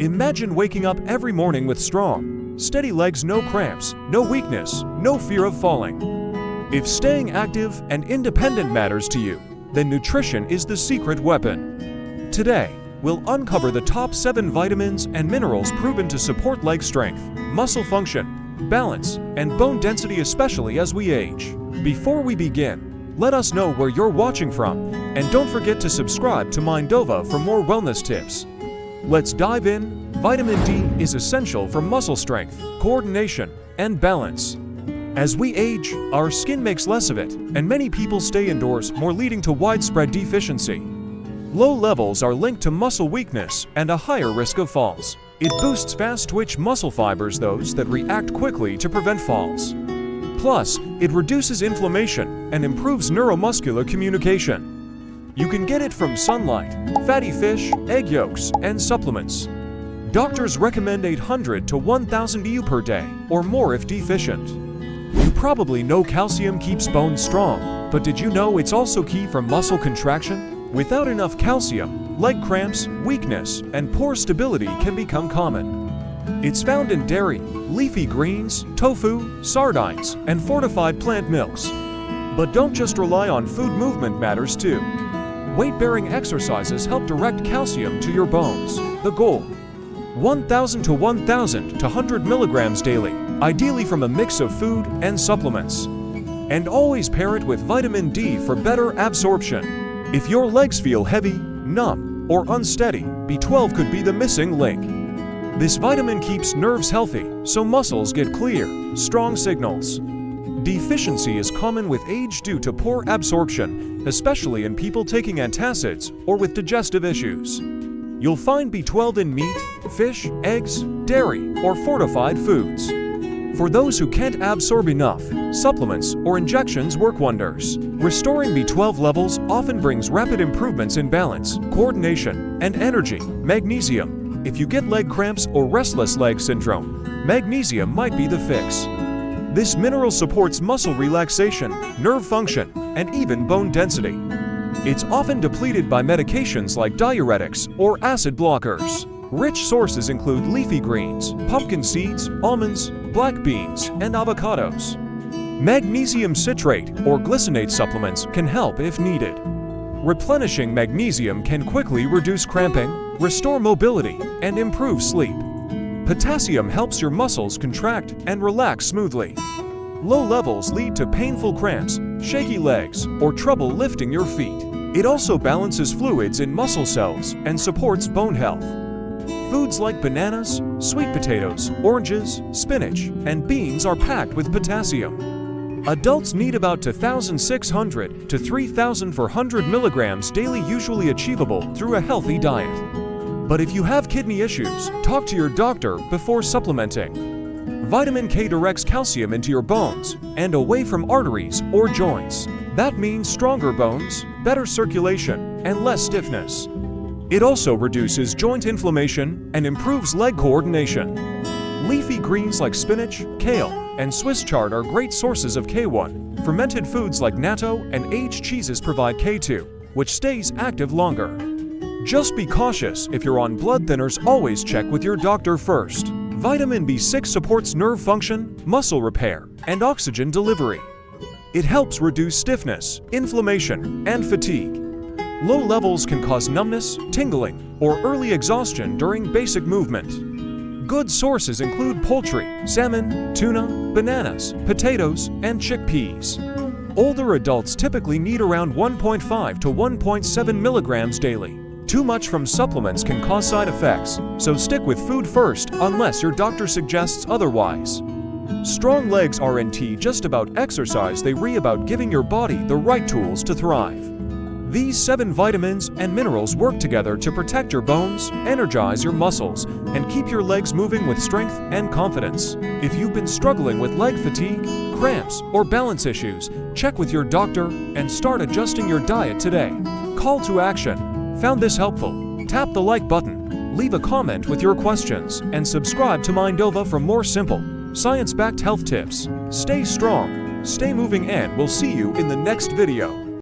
Imagine waking up every morning with strong, steady legs, no cramps, no weakness, no fear of falling. If staying active and independent matters to you, then nutrition is the secret weapon. Today, we'll uncover the top 7 vitamins and minerals proven to support leg strength, muscle function, balance, and bone density, especially as we age. Before we begin, let us know where you're watching from, and don't forget to subscribe to MINDOVA for more wellness tips. Let's dive in. Vitamin D is essential for muscle strength, coordination, and balance. As we age, our skin makes less of it, and many people stay indoors more, leading to widespread deficiency. Low levels are linked to muscle weakness and a higher risk of falls. It boosts fast-twitch muscle fibers, those that react quickly to prevent falls. Plus, it reduces inflammation and improves neuromuscular communication. You can get it from sunlight, fatty fish, egg yolks, and supplements. Doctors recommend 800 to 1,000 IU per day, or more if deficient. You probably know calcium keeps bones strong, but did you know it's also key for muscle contraction? Without enough calcium, leg cramps, weakness, and poor stability can become common. It's found in dairy, leafy greens, tofu, sardines, and fortified plant milks. But don't just rely on food, movement matters too. Weight-bearing exercises help direct calcium to your bones. The goal: 1,000 to 1,100 milligrams daily, ideally from a mix of food and supplements. And always pair it with vitamin D for better absorption. If your legs feel heavy, numb, or unsteady, B12 could be the missing link. This vitamin keeps nerves healthy, so muscles get clear, strong signals. Deficiency is common with age due to poor absorption, especially in people taking antacids or with digestive issues. You'll find B12 in meat, fish, eggs, dairy, or fortified foods. For those who can't absorb enough, supplements or injections work wonders. Restoring B12 levels often brings rapid improvements in balance, coordination, and energy. Magnesium. If you get leg cramps or restless leg syndrome, magnesium might be the fix. This mineral supports muscle relaxation, nerve function, and even bone density. It's often depleted by medications like diuretics or acid blockers. Rich sources include leafy greens, pumpkin seeds, almonds, black beans, and avocados. Magnesium citrate or glycinate supplements can help if needed. Replenishing magnesium can quickly reduce cramping, restore mobility, and improve sleep. Potassium helps your muscles contract and relax smoothly. Low levels lead to painful cramps, shaky legs, or trouble lifting your feet. It also balances fluids in muscle cells and supports bone health. Foods like bananas, sweet potatoes, oranges, spinach, and beans are packed with potassium. Adults need about 2,600 to 3,400 milligrams daily, usually achievable through a healthy diet. But if you have kidney issues, talk to your doctor before supplementing. Vitamin K directs calcium into your bones and away from arteries or joints. That means stronger bones, better circulation, and less stiffness. It also reduces joint inflammation and improves leg coordination. Leafy greens like spinach, kale, and Swiss chard are great sources of K1. Fermented foods like natto and aged cheeses provide K2, which stays active longer. Just be cautious if you're on blood thinners. Always check with your doctor first. Vitamin B6 supports nerve function, muscle repair, and oxygen delivery. It helps reduce stiffness, inflammation, and fatigue. Low levels can cause numbness, tingling, or early exhaustion during basic movement. Good sources include poultry, salmon, tuna, bananas, potatoes, and chickpeas. Older adults typically need around 1.5 to 1.7 milligrams daily. Too much from supplements can cause side effects, so stick with food first unless your doctor suggests otherwise. Strong legs aren't just about exercise, they are about giving your body the right tools to thrive. These 7 vitamins and minerals work together to protect your bones, energize your muscles, and keep your legs moving with strength and confidence. If you've been struggling with leg fatigue, cramps, or balance issues, check with your doctor and start adjusting your diet today. Call to action. Found this helpful? Tap the like button, leave a comment with your questions, and subscribe to MINDOVA for more simple, science-backed health tips. Stay strong, stay moving, and we'll see you in the next video.